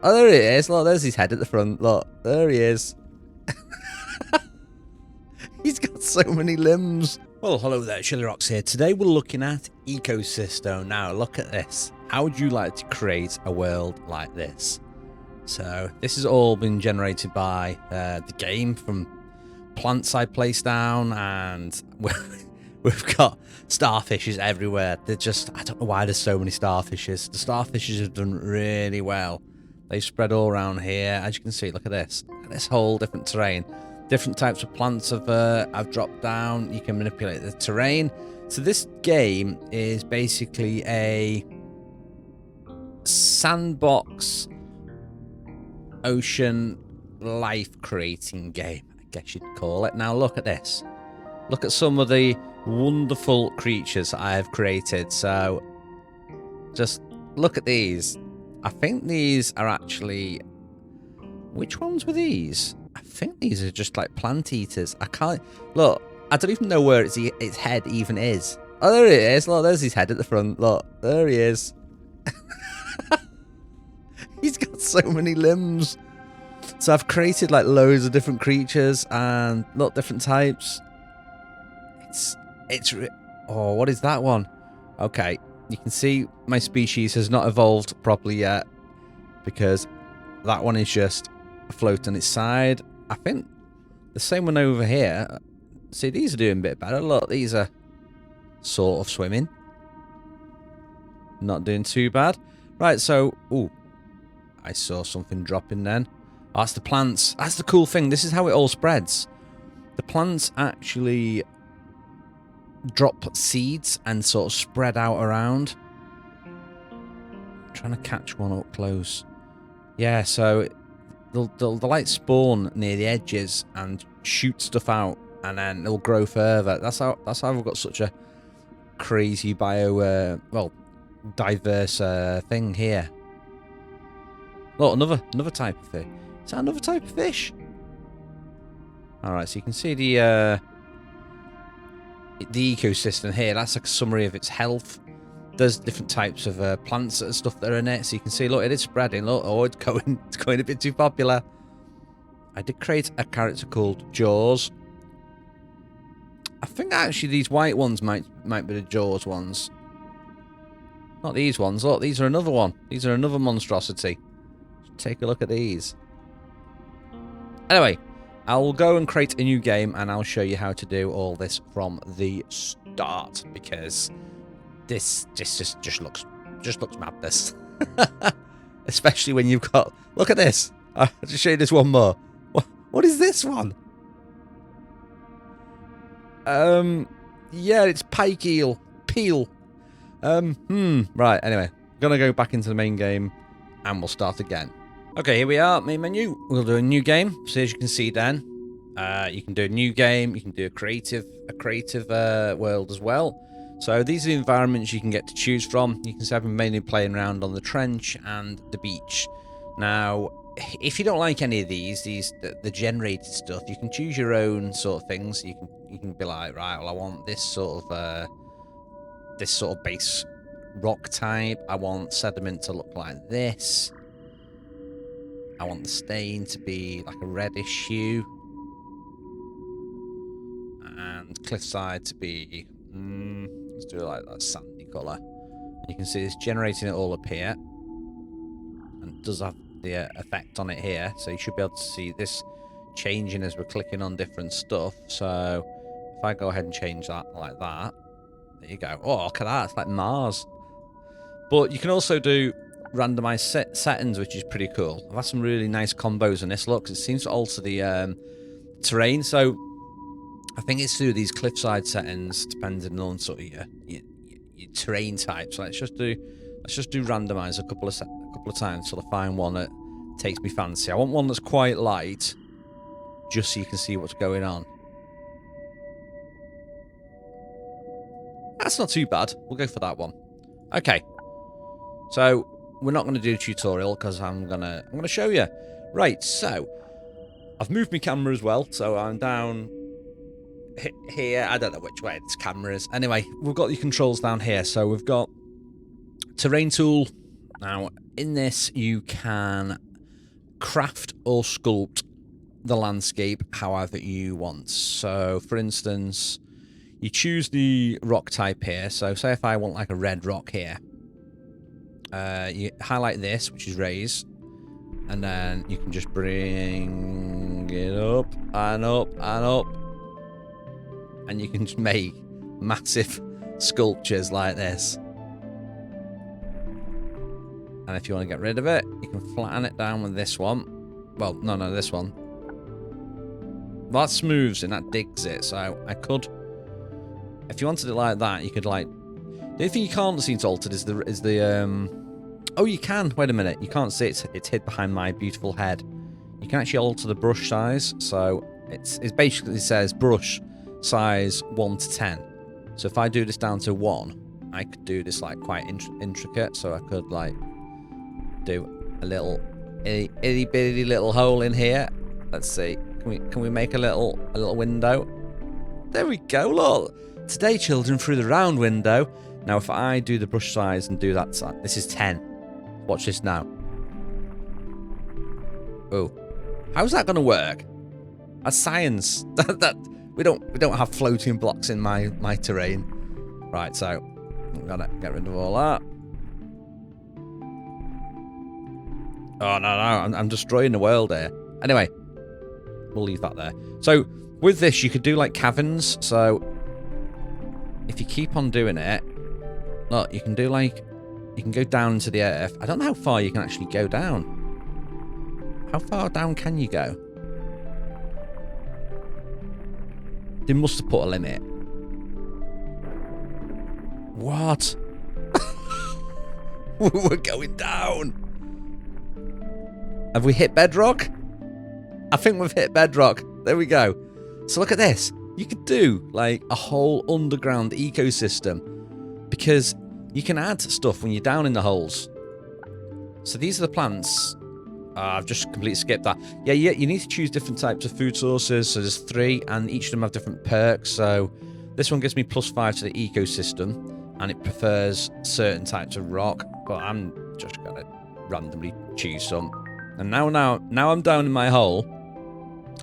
Oh, there he is. Look, there's his head at the front. Look, there he is. He's got so many limbs. Well, hello there, shirlierox here. Today we're looking at Ecosystem. Now, look at this. How would you like to create a world like this? So, this has all been generated by the game from plants I placed down, and we've got starfishes everywhere. They're just, I don't know why there's so many starfishes. The starfishes have done really well. They've spread all around here. As you can see, look at this. Look at this whole different terrain. Different types of plants have dropped down. You can manipulate the terrain. So this game is basically a sandbox ocean life creating game, I guess you'd call it. Now look at this. Look at some of the wonderful creatures I have created. So just look at these. I think these are actually... Which ones were these? I think these are just like plant eaters. I can't... Look, I don't even know where its head even is. Oh, there it is. Look, there's his head at the front. Look, there he is. He's got so many limbs. So I've created like loads of different creatures and look, different types. Oh, what is that one? Okay, you can see my species has not evolved properly yet because that one is just afloat on its side. I think the same one over here. See, these are doing a bit better. Look, these are sort of swimming. Not doing too bad. Right, so... Ooh, I saw something dropping then. Oh, that's the plants. That's the cool thing. This is how it all spreads. The plants actually drop seeds and sort of spread out around. I'm trying to catch one up close. Yeah, so they'll like spawn near the edges and shoot stuff out, and then they'll grow further. That's how we've got such a crazy diverse thing here. Look, another type of fish. Is that another type of fish? Alright, so you can see the ecosystem here. That's like a summary of its health. There's different types of plants and stuff that are in it. So you can see, look, it is spreading. Look, oh, it's going a bit too popular. I did create a character called Jaws. I think actually these white ones might be the Jaws ones. Not these ones. Look, these are another one. These are another monstrosity. Take a look at these. Anyway, I'll go and create a new game and I'll show you how to do all this from the start, because this just looks madness. Especially when you've got... Look at this. I'll just show you this one more. What is this one? Yeah, it's pike eel. Peel. Right, anyway. Gonna go back into the main game and we'll start again. Okay, here we are, main menu. We'll do a new game. So as you can see then, you can do a new game, you can do a creative world as well. So these are the environments you can get to choose from. You can see I've been mainly playing around on the trench and the beach. Now, if you don't like any of these, the generated stuff, you can choose your own sort of things. You can be like, right, well, I want this sort of base rock type. I want sediment to look like this. I want the stain to be like a reddish hue. And cliffside to be... let's do it like that sandy colour. You can see it's generating it all up here. And it does have the effect on it here. So you should be able to see this changing as we're clicking on different stuff. So if I go ahead and change that like that. There you go. Oh, look at that. It's like Mars. But you can also do randomized settings, which is pretty cool. I've had some really nice combos on this. Look, it seems to alter the terrain. So I think it's through these cliffside settings, depending on sort of your terrain type. So let's just do randomize a couple of times till I find one that takes me fancy. I want one that's quite light, just so you can see what's going on. That's not too bad. We'll go for that one. Okay. So we're not going to do a tutorial because I'm gonna show you. Right. So I've moved my camera as well. So I'm down here. I don't know which way this camera is. Anyway, we've got the controls down here. So we've got terrain tool. Now in this you can craft or sculpt the landscape however you want. So, for instance, you choose the rock type here. So, say if I want like a red rock here, you highlight this, which is raise, and then you can just bring it up and up and up, and you can just make massive sculptures like this. And if you want to get rid of it, you can flatten it down with this one. Well, no, this one. That smooths and that digs it. So I could, if you wanted it like that, you could like. The only thing you can't see it's altered is the Oh, you can. Wait a minute. You can't see it. It's hid behind my beautiful head. You can actually alter the brush size. So it basically says brush size 1 to 10. So if I do this down to 1, I could do this like quite intricate. So I could like do a little itty bitty little hole in here. Let's see. Can we make a little window? There we go. Look. Today, children, through the round window. Now, if I do the brush size and do that side, this is 10. Watch this now. Oh, how's that going to work? That's science. we don't have floating blocks in my terrain. Right, so I'm gonna get rid of all that. Oh no, I'm destroying the world here. Anyway, we'll leave that there. So with this, you could do like caverns. So if you keep on doing it, look, you can do like, you can go down into the earth. I don't know how far you can actually go down. How far down can you go? They must have put a limit. What? We're going down. Have we hit bedrock? I think we've hit bedrock. There we go. So look at this. You could do like a whole underground ecosystem because you can add stuff when you're down in the holes. So these are the plants. I've just completely skipped that. Yeah, you need to choose different types of food sources. So there's 3 and each of them have different perks. So this one gives me +5 to the ecosystem and it prefers certain types of rock. But I'm just going to randomly choose some. And now I'm down in my hole.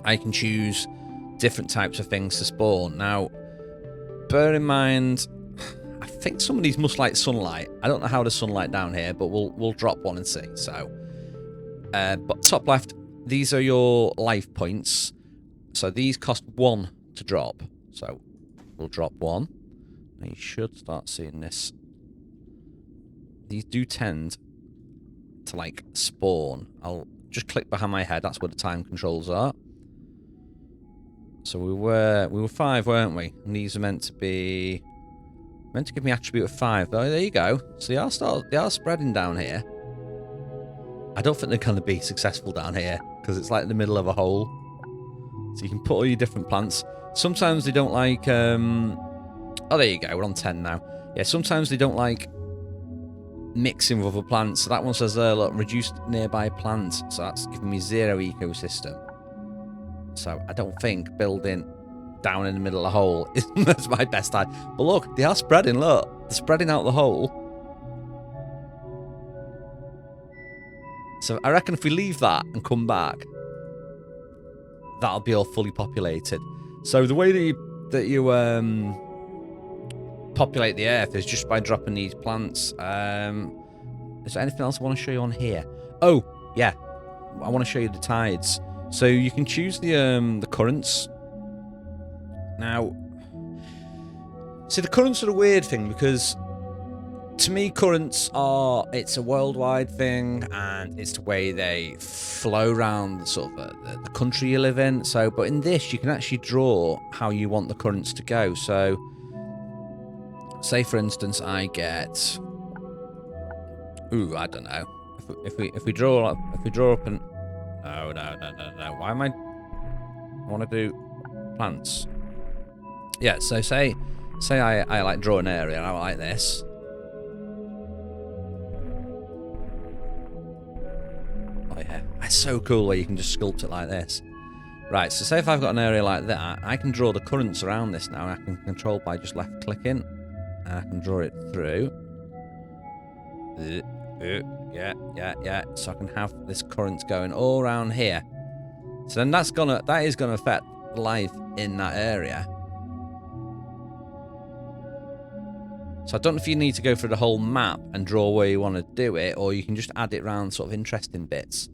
I can choose different types of things to spawn. Now, bear in mind, I think some of these must like sunlight. I don't know how the sunlight down here, but we'll drop one and see. So, but top left, these are your life points. So these cost 1 to drop. So we'll drop 1. Now you should start seeing this. These do tend to like spawn. I'll just click behind my head. That's where the time controls are. So we were 5, weren't we? And these are meant to give me attribute of 5. Oh, there you go. So they are spreading down here. I don't think they're going to be successful down here because it's like the middle of a hole. So you can put all your different plants. Sometimes they don't like. Oh, there you go. We're on 10 now. Yeah, sometimes they don't like mixing with other plants. So that one says there, look, reduced nearby plants. So that's giving me 0 ecosystem. So I don't think building down in the middle of the hole is my best idea. But look, they are spreading. Look, they're spreading out the hole. So I reckon if we leave that and come back, that'll be all fully populated. So the way that you populate the earth is just by dropping these plants. Is there anything else I want to show you on here? Oh, yeah. I want to show you the tides. So you can choose the currents. Now, see, the currents are a weird thing because to me, currents are, it's a worldwide thing and it's the way they flow around sort of the country you live in. So, but in this, you can actually draw how you want the currents to go. So, say for instance, I get, ooh, I don't know. If we draw up and no. Why am I want to do plants? Yeah. So say I like draw an area and I like this. Oh yeah, that's so cool where you can just sculpt it like this. Right. So say if I've got an area like that, I can draw the currents around this now. And I can control by just left clicking. And I can draw it through. Yeah. So I can have this current going all around here. So then that is gonna affect life in that area. So I don't know if you need to go through the whole map and draw where you want to do it, or you can just add it around sort of interesting bits.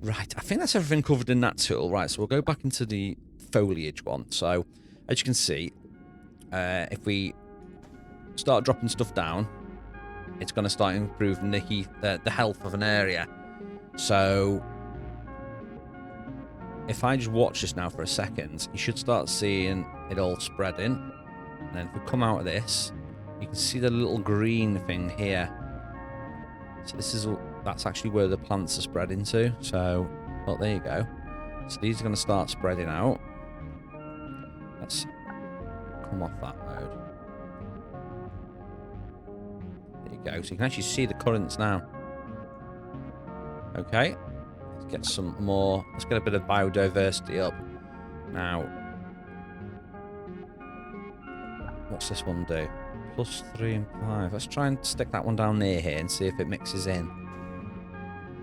Right, I think that's everything covered in that tool. Right, so we'll go back into the foliage one. So, as you can see, if we start dropping stuff down, it's going to start improving the health of an area. So, if I just watch this now for a second, you should start seeing it all spreading. And then if we come out of this, you can see the little green thing here. So that's actually where the plants are spreading to. So, well, there you go. So these are going to start spreading out. Let's come off that mode. There you go. So you can actually see the currents now. Okay. Let's get some more. Let's get a bit of biodiversity up. Now, what's this one do? +3 and 5. Let's try and stick that one down near here and see if it mixes in.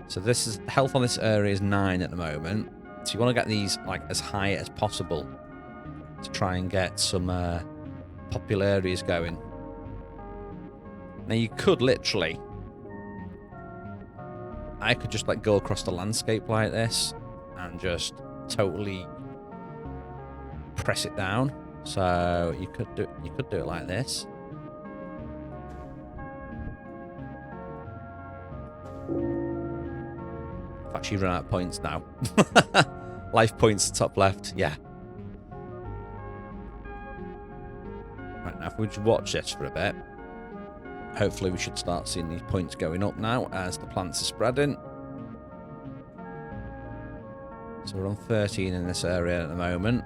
So this is health on this area is 9 at the moment. So you want to get these like as high as possible to try and get some popular areas going. Now you could literally, I could just like go across the landscape like this and just totally press it down. So you could do it like this. I've actually run out of points now. Life points top left, yeah. Right, now if we just watch this for a bit, hopefully we should start seeing these points going up now as the plants are spreading. So we're on 13 in this area at the moment.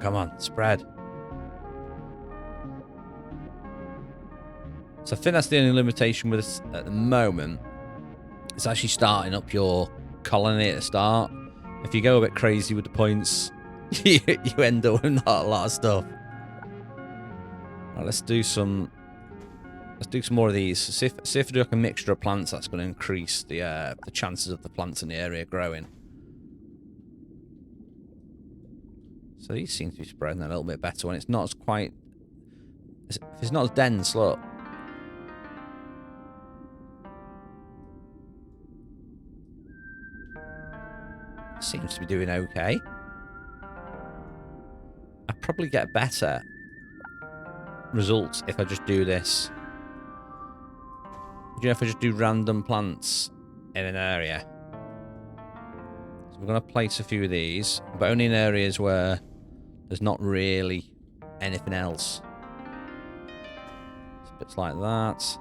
Come on, spread. So I think that's the only limitation with this at the moment. It's actually starting up your colony at the start. If you go a bit crazy with the points, you end up with not a lot of stuff. Right, let's do some more of these. See if we do like a mixture of plants. That's going to increase the chances of the plants in the area growing. So these seem to be spreading a little bit better when it's not as quite. If it's not as dense, look. Seems to be doing okay. I probably get better results if I just do this. Do you know, if I just do random plants in an area? So we're going to place a few of these, but only in areas where there's not really anything else. So bits like that.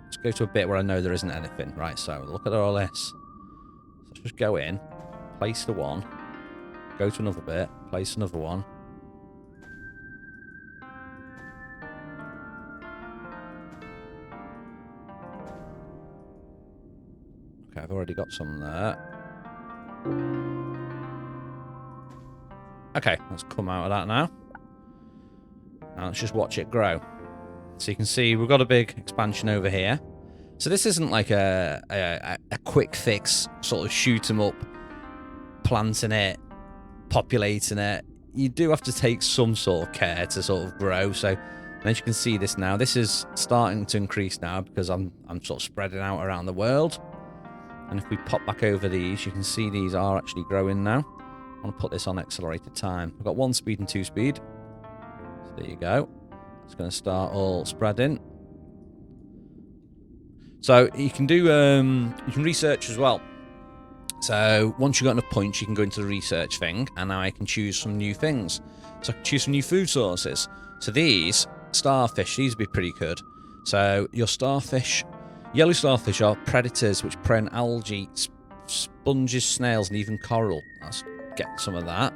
Let's go to a bit where I know there isn't anything. Right, so look at all this. So let's just go in, place the one, go to another bit, place another one. Okay, I've already got some there. Okay, let's come out of that now. Now let's just watch it grow. So you can see we've got a big expansion over here. So this isn't like a quick fix, sort of shoot 'em up, planting it, populating it. You do have to take some sort of care to sort of grow. So as you can see this now, this is starting to increase now because I'm sort of spreading out around the world. And if we pop back over these, you can see these are actually growing now. I want to put this on accelerated time. I've got 1 speed and 2 speed. So there you go. It's going to start all spreading. So you can do, you can research as well. So once you've got enough points, you can go into the research thing, and now I can choose some new things. So I can choose some new food sources. So these starfish, these would be pretty good. So your starfish, yellow starfish are predators which prey on algae, sponges, snails, and even coral. Let's get some of that.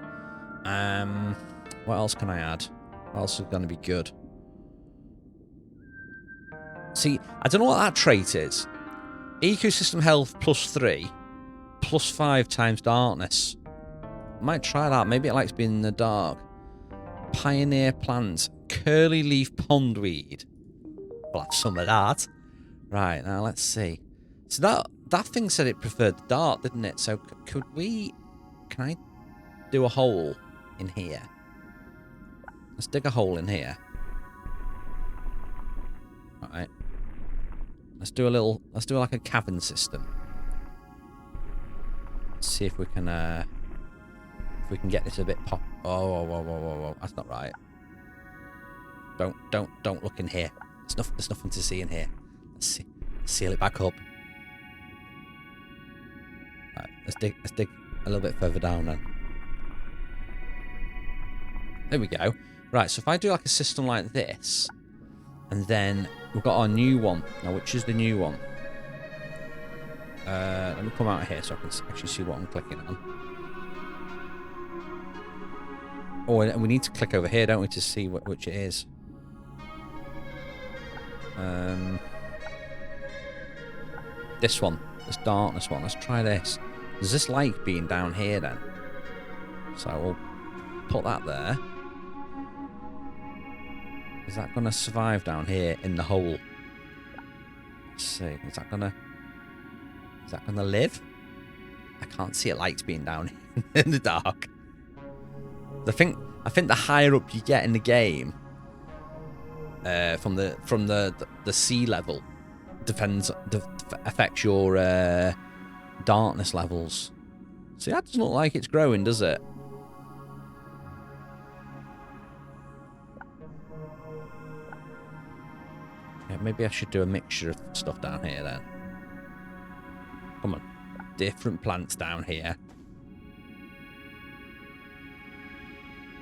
What else can I add? What else is going to be good? See, I don't know what that trait is. Ecosystem health +3, +5 times darkness. Might try that. Maybe it likes being in the dark. Pioneer plant. Curly leaf pondweed. We'll have some of that. Right, now let's see. So that thing said it preferred the dark, didn't it? So could we... Can I do a hole in here? Let's dig a hole in here. Alright. Let's do like a cavern system. Let's see if we can get this a bit pop. Oh, whoa. That's not right. Don't look in here. There's nothing to see in here. Let's see. Seal it back up. Right, let's dig a little bit further down then. There we go. Right, so if I do like a system like this, and then we've got our new one. Now, which is the new one? Let me come out of here so I can actually see what I'm clicking on. Oh, and we need to click over here, don't we, to see which it is. This one. This darkness one. Let's try this. Does this like being down here then? So we'll put that there. Is that going to survive down here in the hole? Let's see. Is that going to live? I can't see it lights being down in the dark. I think the higher up you get in the game, from the sea level, affects your darkness levels. See, that doesn't look like it's growing, does it? Yeah, maybe I should do a mixture of stuff down here then. Come on, different plants down here.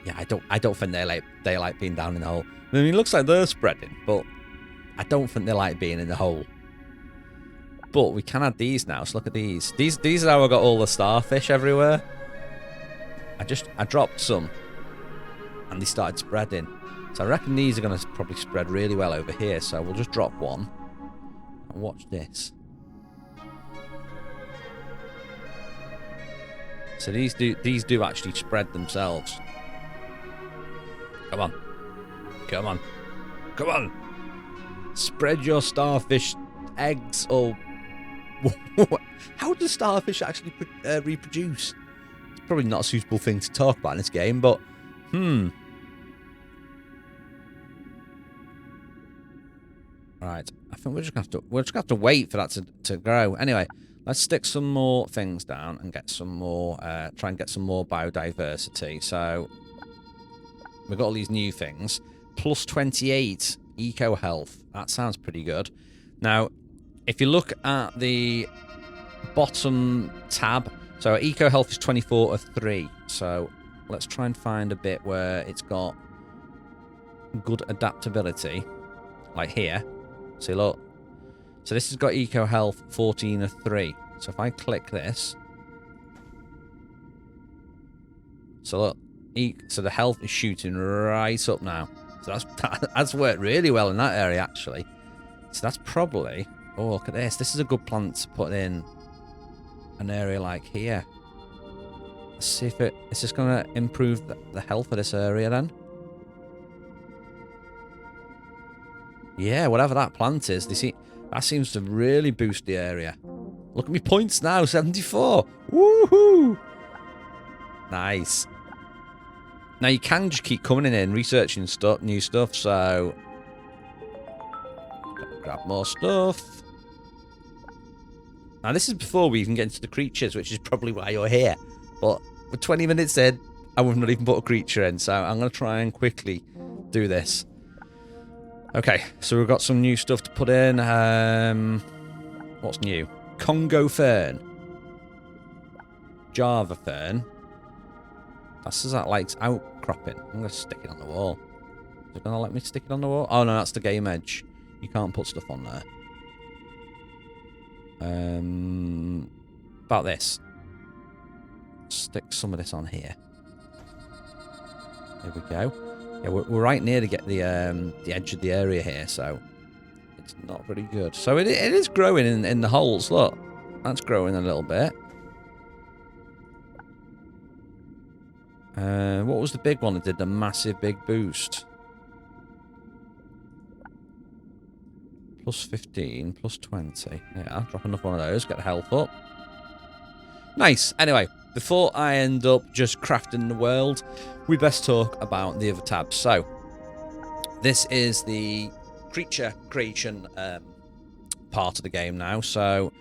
Yeah, I don't think they like being down in the hole. I mean, it looks like they're spreading, but I don't think they like being in the hole. But we can add these now. So look at these. These are how I got all the starfish everywhere. I dropped some, and they started spreading. So I reckon these are going to probably spread really well over here. So we'll just drop one, and watch this. So these do actually spread themselves. Come on. Come on. Come on. Spread your starfish eggs or... How does starfish actually reproduce? It's probably not a suitable thing to talk about in this game, but... Right. I think we're just gonna have to wait for that to grow. Anyway, let's stick some more things down and get some more... try and get some more biodiversity. So... We've got all these new things. Plus 28 eco health. That sounds pretty good. Now, if you look at the bottom tab, so eco health is 24 of 3. So let's try and find a bit where it's got good adaptability. Like here. See, look. So this has got eco health 14 of 3. So if I click this. So look. So the health is shooting right up now. So that's worked really well in that area, actually. So that's probably... Oh, look at this. This is a good plant to put in an area like here. Let's see if it's just going to improve the health of this area then. Yeah, whatever that plant is, that seems to really boost the area. Look at me points now, 74. Woohoo! Nice. Now, you can just keep coming in here and researching new stuff, so... Grab more stuff. Now, this is before we even get into the creatures, which is probably why you're here. But we're 20 minutes in, and we've not even put a creature in, so I'm going to try and quickly do this. Okay, so we've got some new stuff to put in. What's new? Congo fern. Java fern. That says that likes outcropping. I'm going to stick it on the wall. Is it going to let me stick it on the wall? Oh, no, that's the game edge. You can't put stuff on there. About this. Stick some of this on here. There we go. Yeah, we're right near to get the edge of the area here, so it's not very good. So it is growing in the holes. Look, that's growing a little bit. What was the big one that did the massive big boost? Plus 15, plus 20. Yeah, drop another one of those, get the health up. Nice. Anyway, before I end up just crafting the world, we best talk about the other tabs. So, this is the creature creation part of the game now. So,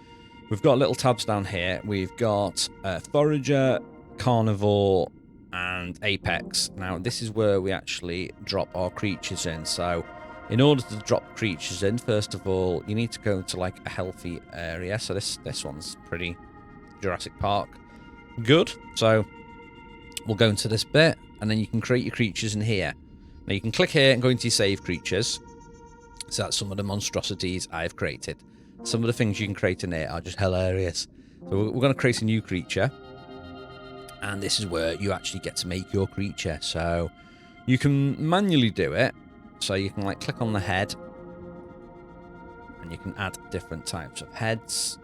we've got little tabs down here. We've got Forager, Carnivore, and Apex. Now, this is where we actually drop our creatures in. So, in order to drop creatures in, first of all, you need to go to like a healthy area. So this one's pretty Jurassic Park good. So we'll go into this bit, and then you can create your creatures in here. Now you can click here and go into your save creatures. So that's some of the monstrosities I've created. Some of the things you can create in here are just hilarious. So we're going to create a new creature, and this is where you actually get to make your creature. So you can manually do it. So you can like click on the head, and you can add different types of heads.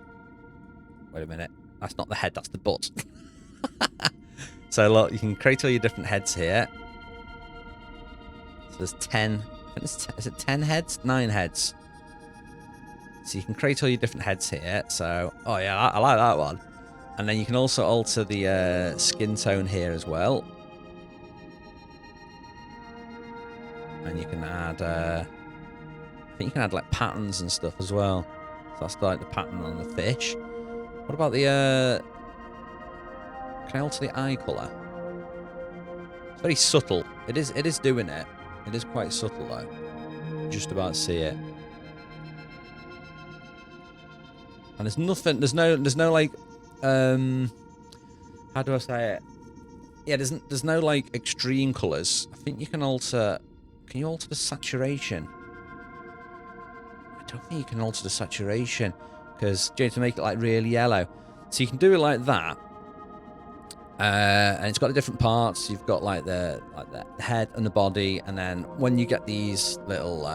Wait a minute, that's not the head, that's the butt. So look, you can create all your different heads here. So there's 10, I think is it 10 heads? 9 heads. So you can create all your different heads here. So, oh yeah, I like that one. And then you can also alter the skin tone here as well. And you can add, I think you can add like patterns and stuff as well. So that's like the pattern on the fish. What about the, can I alter the eye colour? It's very subtle. It is doing it. It is quite subtle though. Just about to see it. And there's nothing, there's no like, how do I say it? Yeah, there's no like extreme colours. I think you can alter, can you alter the saturation? I don't think you can alter the saturation, because you have to make it like really yellow. So you can do it like that. And it's got the different parts. You've got like the head and the body, and then when you get these little,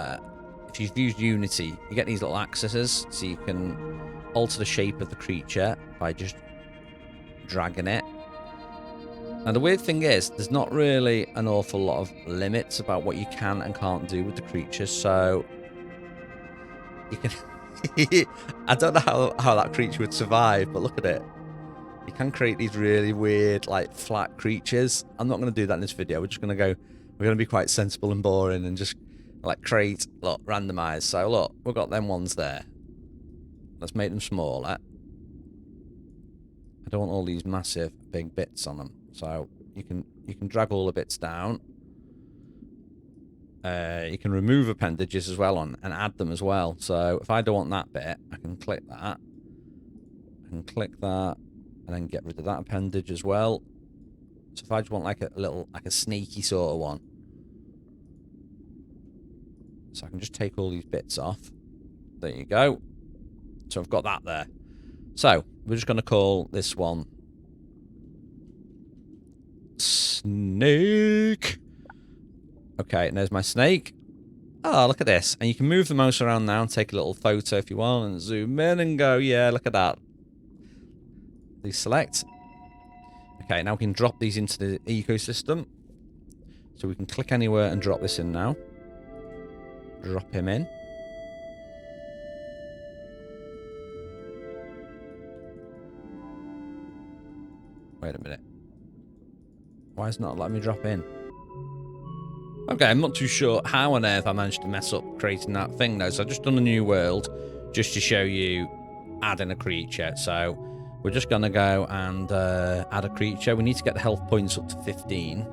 if you've used Unity, you get these little axes, so you can alter the shape of the creature by just dragging it. Now the weird thing is, there's not really an awful lot of limits about what you can and can't do with the creatures, so you can... I don't know how that creature would survive, but look at it. You can create these really weird, like, flat creatures. I'm not going to do that in this video. We're just going to go... We're going to be quite sensible and boring and just, like, create, look, randomize. So, look, we've got them ones there. Let's make them smaller. I don't want all these massive, big bits on them. So, you can drag all the bits down. You can remove appendages as well and add them as well. So, if I don't want that bit, I can click that. I can click that. And then get rid of that appendage as well. So if I just want like a little, like a snaky sort of one. So I can just take all these bits off. There you go. So I've got that there. So we're just going to call this one Snake. Okay, and there's my snake. Oh, look at this. And you can move the mouse around now and take a little photo if you want and zoom in and go, yeah, look at that. Please select. Okay, now we can drop these into the ecosystem. So we can click anywhere and drop this in now. Drop him in. Wait a minute. Why is it not letting me drop in? Okay, I'm not too sure how on earth I managed to mess up creating that thing though. So I've just done a new world just to show you adding a creature. So we're just going to go and add a creature. We need to get the health points up to 15.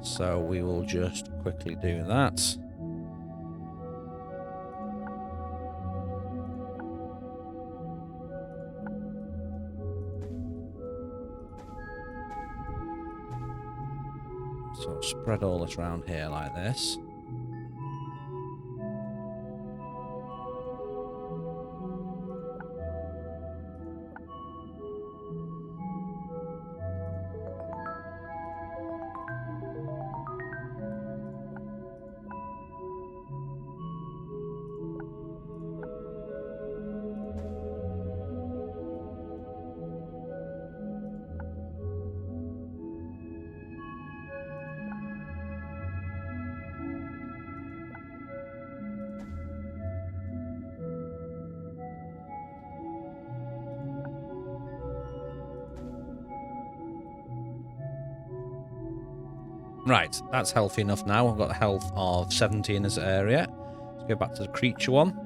So we will just quickly do that. So I'll spread all this around here like this. Right, that's healthy enough now. I've got a health of 70 in this area. Let's go back to the creature one.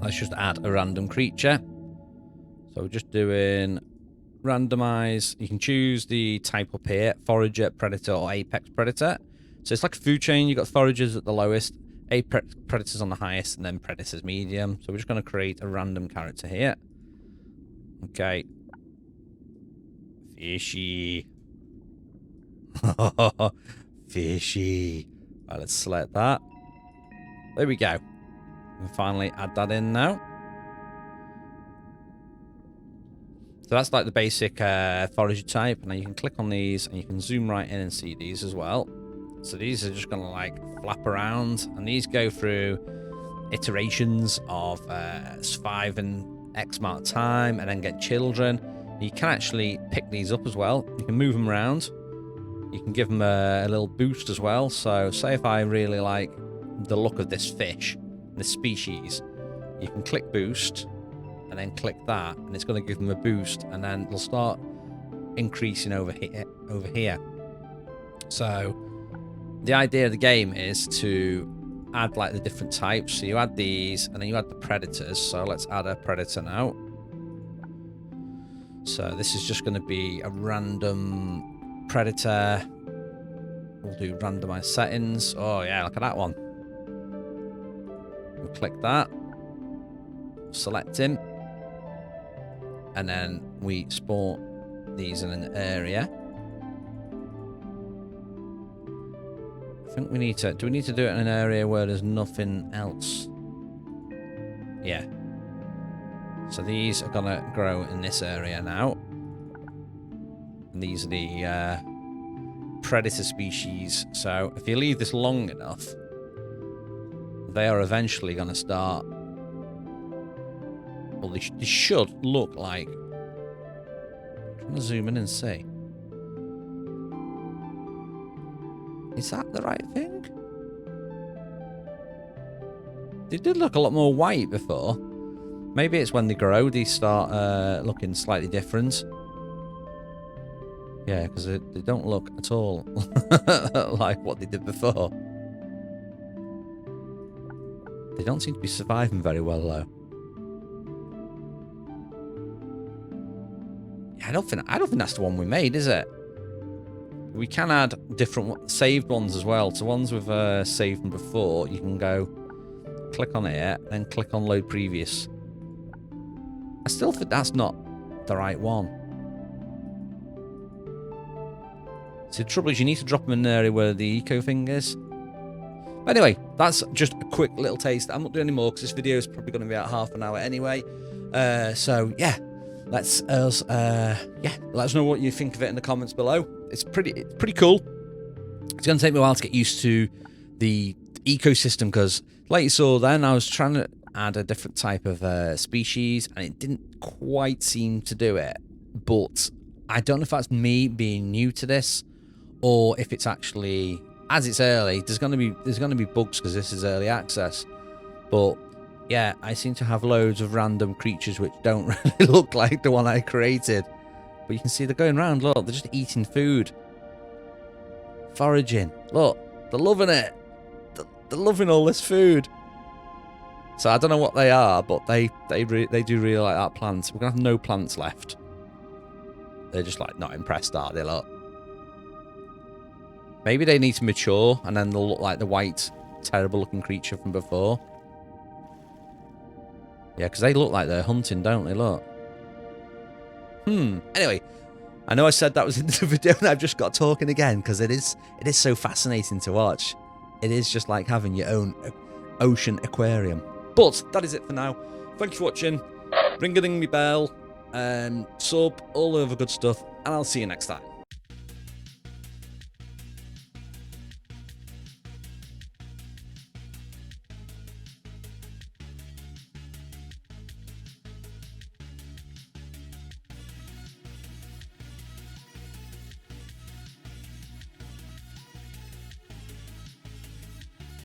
Let's just add a random creature. So we're just doing randomize. You can choose the type up here, forager, predator, or apex predator. So it's like a food chain. You've got foragers at the lowest, apex predators on the highest, and then predators medium. So we're just going to create a random character here. Okay. Fishy. Fishy. Right, let's select that. There we go. And finally add that in now. So that's like the basic forager type. And now you can click on these and you can zoom right in and see these as well. So these are just going to like flap around, and these go through iterations of survive in X amount of time and then get children. You can actually pick these up as well. You can move them around. You can give them a little boost as well. So say if I really like the look of this fish, this species, you can click boost and then click that, and it's going to give them a boost, and then it'll start increasing over here. So the idea of the game is to add like the different types. So you add these and then you add the predators. So let's add a predator now. So this is just going to be a random predator. We'll do randomized settings. Oh yeah, look at that one. We'll click that. Select him. And then we spawn these in an area. I think we need to... Do we need to do it in an area where there's nothing else? Yeah. So these are going to grow in this area now. And these are the predator species. So if you leave this long enough, they are eventually going to start... Well, they should look like... I'm trying to zoom in and see. Is that the right thing? They did look a lot more white before. Maybe it's when they grow, they start looking slightly different. Yeah, because they don't look at all like what they did before. They don't seem to be surviving very well, though. Yeah, I don't think that's the one we made, is it? We can add different saved ones as well. So ones with saved them before, you can go click on it, then click on load previous. I still think that's not the right one. So the trouble is you need to drop them in an area where the eco thing is. But anyway, that's just a quick little taste. I'm not doing any more because this video is probably going to be about half an hour anyway. So yeah, let us know what you think of it in the comments below. It's pretty cool. It's going to take me a while to get used to the ecosystem because, like you saw then, I was trying to add a different type of species and it didn't quite seem to do it. But I don't know if that's me being new to this or if it's actually, as it's early, there's going to be bugs because this is early access. But yeah, I seem to have loads of random creatures which don't really look like the one I created. But you can see they're going around, look, they're just eating food. Foraging. Look, they're loving it. They're loving all this food. So I don't know what they are, but they do really like that plant. We're going to have no plants left. They're just like not impressed, are they, look? Maybe they need to mature and then they'll look like the white, terrible looking creature from before. Yeah, because they look like they're hunting, don't they, look? Anyway, I know I said that was in the video and I've just got talking again because it is so fascinating to watch. It is just like having your own ocean aquarium. But that is it for now. Thank you for watching. Ring a ding me bell, sub, all the other good stuff, and I'll see you next time.